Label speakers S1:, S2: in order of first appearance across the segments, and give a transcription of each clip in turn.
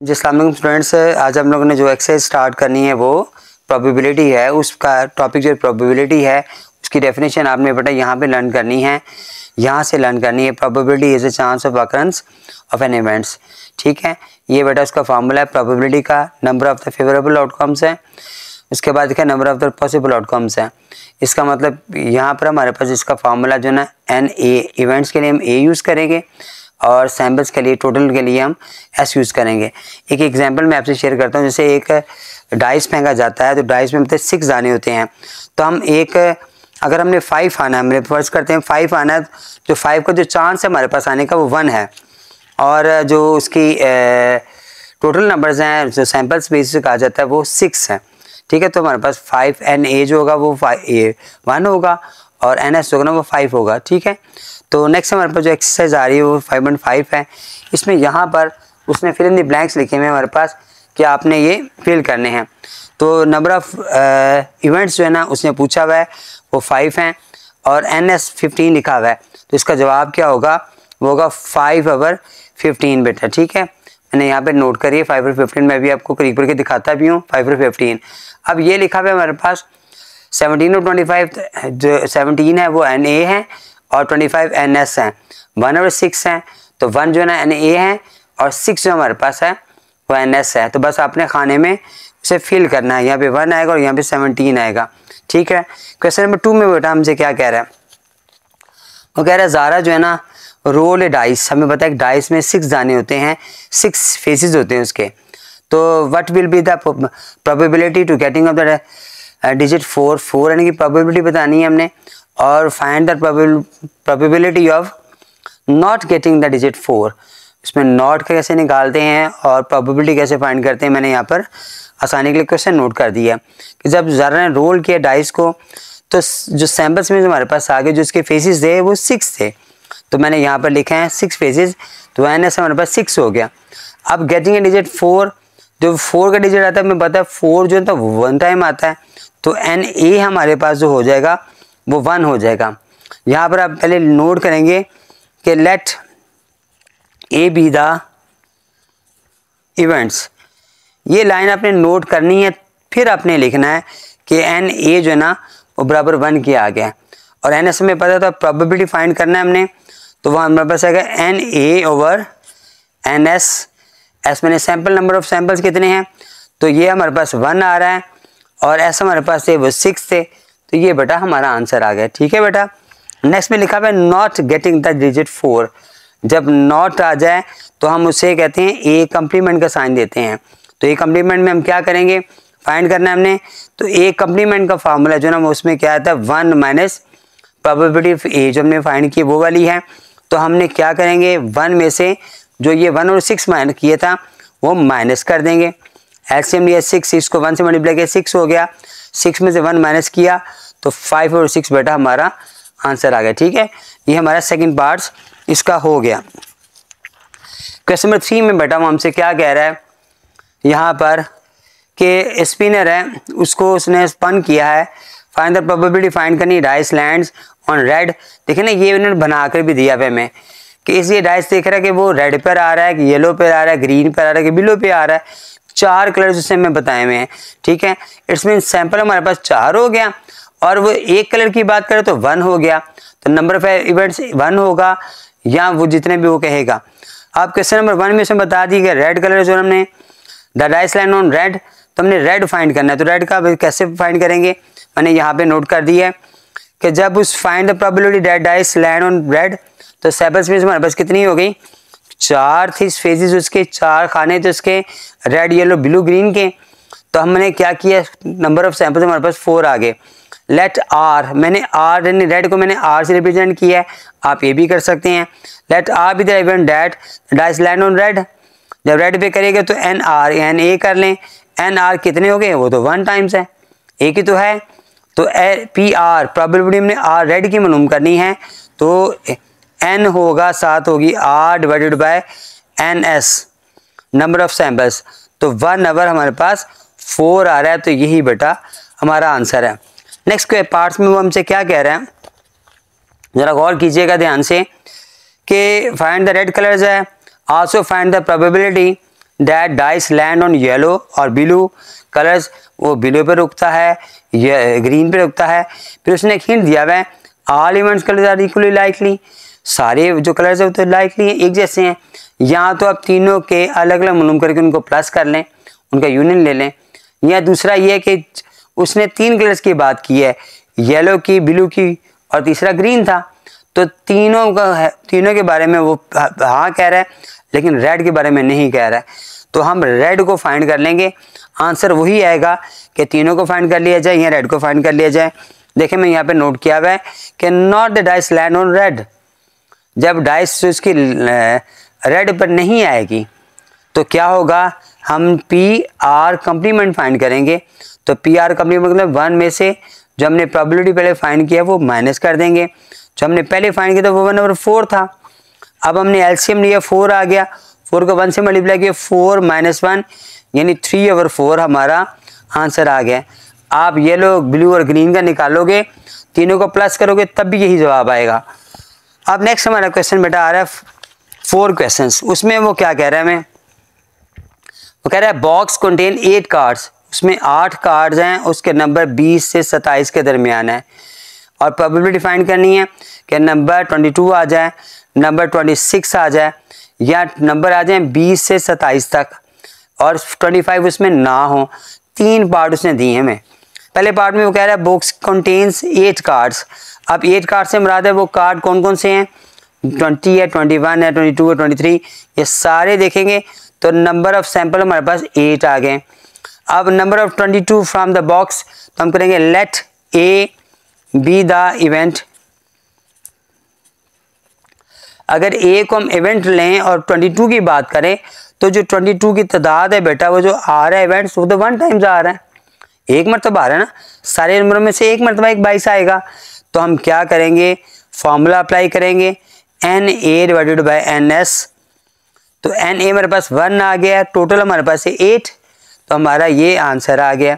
S1: जी अस्सलाम वालेकुम स्टूडेंट्स, आज हम लोगों ने जो एक्सरसाइज स्टार्ट करनी है वो प्रोबेबिलिटी है। उसका टॉपिक जो प्रोबेबिलिटी है उसकी डेफिनेशन आपने बेटा यहाँ पे लर्न करनी है, यहाँ से लर्न करनी है। Probability is a chance of occurrence of an events. ठीक है, ये बेटा उसका फार्मूला है प्रोबेबिलिटी का। Number of the favourable outcomes है, उसके बाद देखिए number of the possible outcomes है। इसका मतलब यहाँ पर हमारे पास इसका फार्मूला जो ना एन ए, इवेंट्स के लिए हम ए यूज़ करेंगे और सैम्पल्स के लिए, टोटल के लिए हम एस यूज़ करेंगे। एक एग्जांपल मैं आपसे शेयर करता हूँ। जैसे एक डाइस फेंका जाता है तो डाइस में मतलब 6 आने होते हैं, तो हम एक अगर हमने 5 आना है, हमने फर्ज करते हैं 5 आना है, तो 5 का जो चांस है हमारे पास आने का वो 1 है, और जो उसकी टोटल नंबर्स हैं जो सैम्पल्स बेसिस से कहा जाता है वो 6 है। ठीक है, तो हमारे पास 5 एन ए जो होगा वो 1 होगा और एन एस जो होगा ना वो 5 होगा। ठीक है, तो नेक्स्ट हमारे पास जो एक्सरसाइज आ रही है वो 5.5 है। इसमें यहाँ पर उसने फिल इन द ब्लैंक्स लिखे हुए हैं हमारे पास कि आपने ये फिल करने हैं। तो नंबर ऑफ इवेंट्स जो है ना उसने पूछा हुआ है वो 5 हैं और NS 15 लिखा हुआ है, तो इसका जवाब क्या होगा, वो होगा 5/15 बेटा। ठीक है, मैंने यहाँ पे नोट करिए 5/15, मैं भी आपको करीब करके दिखाता भी हूँ 5/15। अब ये लिखा हुआ है हमारे पास 17 और 25, जो 17 है वो NA है और 25 NS हैं, 1 और 6 हैं, तो 1 जो है ना NA है और 6 जो हमारे पास है वो NS है। तो बस आपने खाने में उसे फिल करना है, यहाँ पे 1 आएगा और यहाँ पे 17 आएगा। ठीक है, क्वेश्चन नंबर 2 में बेटा हमसे क्या कह रहा है, वो कह रहा है ज़ारा जो है ना रोल ए डाइस। हमें पता है डाइस में 6 दाने होते हैं, 6 फेसेस होते हैं उसके। तो what will be the probability to getting of the digit 4 यानी कि प्रोबेबिलिटी बतानी है हमने, और find the probability of not getting the digit 4। इसमें नॉट कैसे निकालते हैं और प्रोबेबिलिटी कैसे फाइंड करते हैं, मैंने यहाँ पर आसानी के लिए क्वेश्चन नोट कर दिया कि जब ज़ारा ने रोल किया डाइस को तो जो सैम्पल्स में हमारे पास आगे जो इसके फेसेस थे वो 6 थे, तो मैंने यहाँ पर लिखा है 6 फेसेस, तो NS हमारे पास 6 हो गया। अब गेटिंग ए डिजिट 4, जो 4 का डिजिट आता है हमें पता है 4 जो है तो 1 टाइम आता है, तो NA हमारे पास जो हो जाएगा वो 1 हो जाएगा। यहाँ पर आप पहले नोट करेंगे कि let A be the events, ये लाइन आपने नोट करनी है, फिर आपने लिखना है कि NA जो है ना वो बराबर 1 के आ गया, और NS में पता था प्रोबेबिलिटी फाइंड करना है हमने, तो वहाँ हमारे पास आएगा NA ओवर NS। एस मैंने सैम्पल नंबर ऑफ सैम्पल्स कितने हैं, तो ये हमारे पास 1 आ रहा है और ऐसा हमारे पास थे वो 6 थे, तो ये बेटा हमारा आंसर आ गया। ठीक है बेटा, नेक्स्ट में लिखा हुआ है नॉट गेटिंग द डिजिट 4। जब नॉट आ जाए तो हम उसे कहते हैं ए कम्प्लीमेंट का साइन देते हैं। तो ए कम्प्लीमेंट में हम क्या करेंगे, फाइंड करना है हमने, तो ए कम्प्लीमेंट का फार्मूला जो ना उसमें क्या आता है 1 माइनस प्रोबेबिलिटी ऑफ ए, जो हमने फाइंड की वो वाली है। तो हमने क्या करेंगे 1 में से जो ये 1 और 6 माइनस किया था वो माइनस कर देंगे। एलसीएम लिया 6, इसको 1 से मल्टीप्लाई किया 6 हो गया, 6 में से 1 माइनस किया तो 5 और 6 बेटा हमारा आंसर आ गया। ठीक है, ये हमारा सेकंड पार्ट इसका हो गया। क्वेश्चन नंबर 3 में बेटा वो हमसे क्या कह रहा है यहाँ पर कि स्पिनर है उसको उसने स्पन किया है, फाइंड द प्रोबेबिलिटी फाइंड करनी, डाइस लैंड्स ऑन रेड। देखिए ना ये उन्होंने बना कर भी दिया है हमें कि इस ये डाइस देख रहा है कि वो रेड पर आ रहा है, कि येलो पर आ रहा है, ग्रीन पर आ रहा है, कि ब्लू पे आ रहा है। 4 कलर्स उससे हमें बताए हुए हैं। ठीक है, इट्स मीन सैंपल हमारे पास 4 हो गया, और वो एक कलर की बात करें तो 1 हो गया, तो नंबर ऑफ इवेंट्स 1 होगा या वो जितने भी वो कहेगा। अब क्वेश्चन नंबर 1 में उसने बता दी कि रेड कलर जो हमने the dice land on red, तो हमने रेड फाइंड करना है। तो रेड का कैसे फाइंड करेंगे, मैंने यहाँ पे नोट कर दिया है कि जब उस find the probability that dice land on red, तो सैम्पल्स में हमारे पास कितनी हो गई, 4 थी फेजेस उसके, 4 खाने थे उसके रेड येलो ब्लू ग्रीन के। तो हमने क्या किया, नंबर ऑफ सैंपल्स हमारे पास 4 आ गए। लेट आर, मैंने आर यानी रेड को मैंने आर से रिप्रेजेंट किया है, आप ये भी कर सकते हैं। Let R be the event that dice land on red, जब रेड पे करेंगे तो एन आर एन ए कर लें। एन आर कितने हो गए, वो तो 1 टाइम्स है, एक ही तो है, तो पी आर प्रोबेबिलिटी हमने आर रेड की मालूम करनी है, तो एन होगा 7 होगी R divided by N S number of samples, तो 1 आवर हमारे पास 4 आ रहा है, तो यही बेटा हमारा आंसर है। नेक्स्ट के पार्ट्स में वो हमसे क्या कह रहे हैं, जरा गौर कीजिएगा ध्यान से कि फाइंड द रेड कलर्स है, also find the probability that dice land on yellow और ब्लू कलर्स, वो ब्लू पे रुकता है, ये ग्रीन पे रुकता है। फिर उसने एक हिंट दिया हुआ है all events colours are equally likely, सारे जो कलर्स है वो तो लाइकली हैं, एक जैसे हैं। या तो आप तीनों के अलग अलग मालूम करके उनको प्लस कर लें, उनका यूनियन ले लें। या दूसरा ये है कि उसने 3 कलर्स की बात की है, येलो की, ब्लू की और तीसरा ग्रीन था, तो तीनों के बारे में वो हाँ कह रहा है, लेकिन रेड के बारे में नहीं कह रहा है। तो हम रेड को फाइंड कर लेंगे, आंसर वही आएगा कि तीनों को फाइंड कर लिया जाए या रेड को फाइंड कर लिया जाए। देखिए मैं यहाँ पे नोट किया हुआ है कि not the dice land on red, जब डाइस उसकी रेड पर नहीं आएगी तो क्या होगा, हम पी आर कंप्लीमेंट फाइंड करेंगे। तो पी आर कंप्लीमेंट मतलब 1 में से जो हमने प्रोबेबिलिटी पहले फाइंड किया वो माइनस कर देंगे। जो हमने पहले फाइंड किया था वो 1/4 था, अब हमने एलसीएम लिया, 4 आ गया, 4 को 1 से मल्टीप्लाई किया, 4 - 1 यानी 3/4 हमारा आंसर आ गया। आप येलो, ब्लू और ग्रीन का निकालोगे, तीनों को प्लस करोगे तब भी यही जवाब आएगा। अब नेक्स्ट हमारा क्वेश्चन बेटा आ रहा है 4 क्वेश्चंस। उसमें वो क्या कह रहा है, हमें वो कह रहा है बॉक्स कंटेन 8 कार्ड्स, उसमें 8 कार्ड्स हैं, उसके नंबर 20 से 27 के दरमियान है और प्रोबेबिलिटी फाइंड करनी है कि नंबर 22 आ जाए, नंबर 26 आ जाए या नंबर आ जाए 20 से 27 तक और 25 उसमें ना हो। 3 पार्ट उसने दिए हमें। पहले पार्ट में वो कह रहा है बॉक्स कंटेन्स 8 कार्ड्स। अब 8 कार्ड से मुराद है वो कार्ड कौन कौन से हैं, 20 है, 21 है, 22 है, 23, ये सारे देखेंगे तो नंबर ऑफ सैंपल हमारे पास 8 आ गए। अब number of 22 from the box, तो हम करेंगे let A be the event. अगर ए को हम इवेंट लें और 22 की बात करें तो जो 22 की तादाद है बेटा, वो जो आ रहा है इवेंट्स वो तो 1 टाइम्स आ रहा है, एक मरतबा आ रहा है ना, सारे नंबरों में से एक मरतबा एक 22 आएगा। तो हम क्या करेंगे, फॉर्मूला अप्लाई करेंगे NA डिवाइडेड बाई NS। तो NA हमारे पास 1 आ गया, टोटल हमारे पास है 8, तो हमारा ये आंसर आ गया।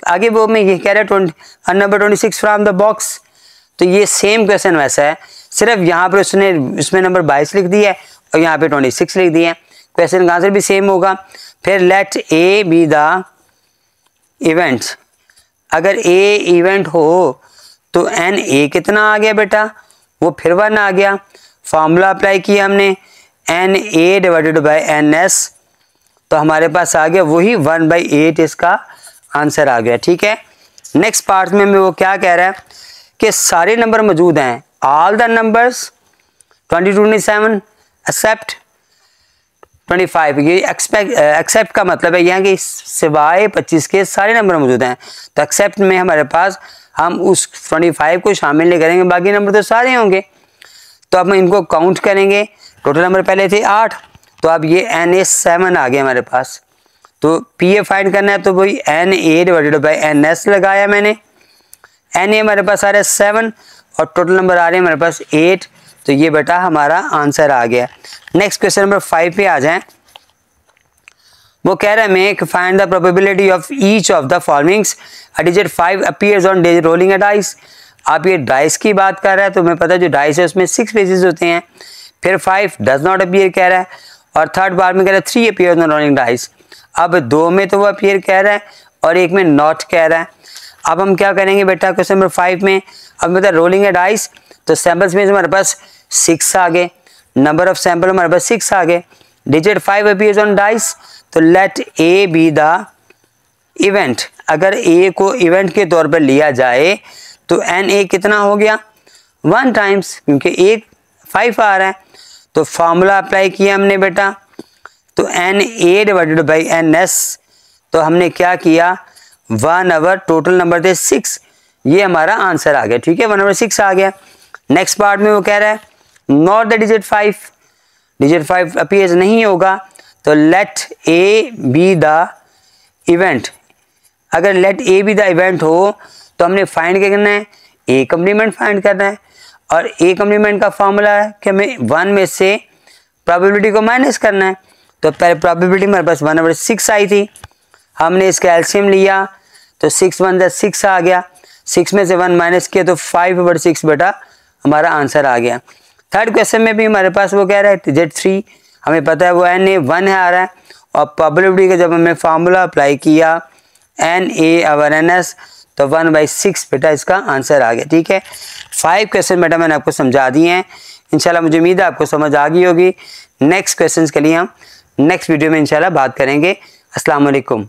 S1: आगे वो मैं ये कह रहा है नंबर 26 फ्रॉम द बॉक्स, तो ये सेम क्वेश्चन वैसा है, सिर्फ यहाँ पर उसमें नंबर 22 लिख दिया है और यहाँ पे 26 लिख दिया है, क्वेश्चन का आंसर भी सेम होगा। फिर let A be the event, अगर ए इवेंट हो तो NA कितना आ गया बेटा, वो फिर 1 आ गया, फार्मूला अप्लाई किया हमने NA डिवाइडेड बाई NS, तो हमारे पास आ गया वही 1/8 इसका आंसर आ गया। ठीक है, नेक्स्ट पार्ट में वो क्या कह रहा है कि सारे नंबर मौजूद हैं, ऑल द नंबर्स 22, 27 एक्सेप्ट 25। ये एक्सेप्ट का मतलब है यहाँ कि सिवाय 25 के सारे नंबर मौजूद हैं, तो एक्सेप्ट में हमारे पास हम उस 25 को शामिल नहीं करेंगे, बाकी नंबर तो सारे होंगे। तो अब हम इनको काउंट करेंगे, टोटल नंबर पहले थे 8, तो अब ये NA 7 आ गया हमारे पास। तो PA फाइंड करना है तो वही NA डिवाइडेड बाई NS लगाया मैंने, NA हमारे पास आ रहा है 7 और टोटल नंबर आ रहे हैं हमारे पास 8, तो ये बेटा हमारा आंसर आ गया। नेक्स्ट क्वेश्चन नंबर 5 पे आ जाएं। वो कह रहा है make find the probability of each of the followings, a digit 5 appears on rolling a dice. आप ये डाइस की बात कर रहा है, तो मैं पता है जो डाइस है उसमें 6 फेसेस होते हैं, फिर 5 डज नॉट अपीयर कह रहा है और थर्ड बार में कह रहा है 3 अपीयर्स ऑन रोलिंग डाइस। अब 2 में तो वो अपीयर कह रहा है और 1 में नॉट कह रहा है। अब हम क्या करेंगे बेटा क्वेश्चन नंबर 5 में, अब मतलब रोलिंग अ डाइस, तो सैंपल्स में हमारे पास 6 आ गए, नंबर ऑफ सैंपल हमारे पास 6 आ गए, डिजिट 5 अपीयर्स ऑन डाइस, तो let A be the event. अगर ए को इवेंट के तौर पर लिया जाए तो NA कितना हो गया 1 टाइम्स, क्योंकि 5 आ रहा है, तो फार्मूला अप्लाई किया हमने बेटा, तो NA डिवाइडेड बाई NS, तो हमने क्या किया 1/, टोटल नंबर थे 6, ये हमारा आंसर आ गया। ठीक है, 1/6 आ गया। नेक्स्ट पार्ट में वो कह रहा है not the digit 5, digit 5 appears नहीं होगा, तो let A be the event. अगर let A be the event हो तो हमने फाइंड क्या करना है, ए कम्प्लीमेंट फाइंड करना है, और ए कम्प्लीमेंट का फॉर्मूला है कि हमें 1 में से प्रोबेबिलिटी को माइनस करना है। तो पहले प्रोबेबिलिटी हमारे पास 1/6 आई थी, हमने इसका एलसीएम लिया तो 6 × 1 = 6 आ गया, 6 में से 1 माइनस किया तो 5/6 बेटा हमारा आंसर आ गया। थर्ड क्वेश्चन में भी हमारे पास वो कह रहा है डिजिट 3, हमें पता है वो NA 1 है आ रहा है और प्रोबेबिलिटी का जब हमने फार्मूला अप्लाई किया NA/NS तो 1/6 बेटा इसका आंसर आ गया। ठीक है, 5 क्वेश्चन बेटा मैंने आपको समझा दिए हैं। इंशाल्लाह मुझे उम्मीद है आपको समझ आ गई होगी। नेक्स्ट क्वेश्चंस के लिए हम नेक्स्ट वीडियो में इंशाल्लाह बात करेंगे। अस्सलाम वालेकुम।